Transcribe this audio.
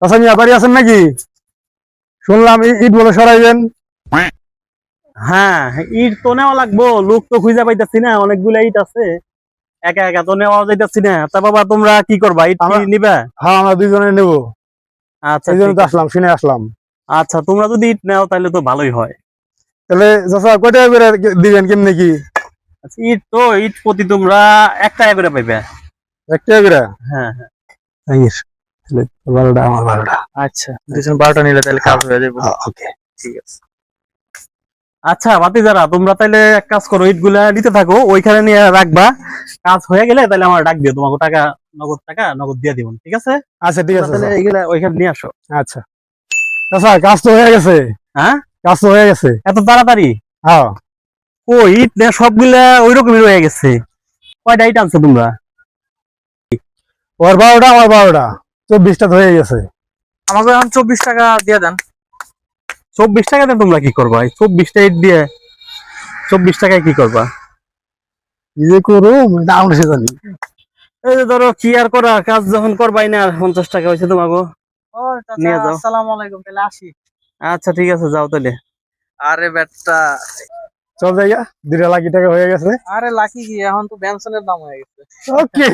আচ্ছা মিয়া বাড়ি আছেন নাকি? শুনলাম ইট বলে সরাইবেন। হ্যাঁ, ইট তো নেওয়া লাগবো, লোক তো খুঁজে পাইতেছি না, অনেকগুলা ইট আছে, একা একা তো নেওয়া যাইতেছি না। তা বাবা তোমরা কি করবা, ইট কি আমরা নিবা? হ্যাঁ আমরা দুইজনে নেবো, আচ্ছা এই জন্য ঠিক তো আছে। আসলাম, শুনে আসলাম। আচ্ছা তোমরা যদি ইট নাও তাহলে তো ভালোই হয়। তাহলে চাচা কয় টাকা করে দিবেন কেমনে কি? আচ্ছা, ইট প্রতি তোমরা 1 টাকা করে পাইবে। 1 টাকা করে? হ্যাঁ হ্যাঁ। জাগির, তাহলে 12টা আমার 12টা। আচ্ছা দুজন 12টা নিলে তাহলে কাজ হয়ে যাবে। ওকে। ঠিক আছে। আচ্ছা ভাতিজারা, তোমরা তাহলে এক কাজ করো, ইট গুলা নিতে থাকো, ওইখানে নিয়ে রাখবা। কাজ হয়ে গেলে তাহলে আমার ডাক দিও, তোমাকে টাকা নগদ দিয়ে দিব, ঠিক আছে? আচ্ছা ঠিক তোমরা আছে তাহলে চাচা। এইগুলা ওইখানে নিয়ে আসো। আচ্ছা চাচা, কাজ তো হয়ে গেছে। হ্যাঁ, কাজ তো হয়ে গেছে। এত তাড়াতাড়ি? হ্যাঁ, ও, ইট না সবগুলা ওই রকমই রয়ে গেছে। কয়টা ইট আনছো তোমরা? ওর 12টা আমার 12টা, 24টা তো হয়ে গেছে। আমাকে এখন 24 টাকা দিয়ে দেন। 24 টাকা দিয়ে তোমরা কি করবা? এই 24টা ইট দিয়ে 24 টাকায় কি করবা? কি যে করুম এটা আমরা সে জানি। এই যে ধরো কি আর করা, কাজ যখন করবাই না, আর 50 টাকা হয়েছে তোমাকে, ও চাচা, নিয়ে যাও। আসসালামু আলাইকুম, তাহলে আসি। আচ্ছা ঠিক আছে, যাও তাহলে। আরে বেটা, চল যাইয়া 2 লাখ টাকা হয়ে গেছে। আরে লাকি কি, এখন তো বেনসনের দাম হয়ে গেছে। ওকে।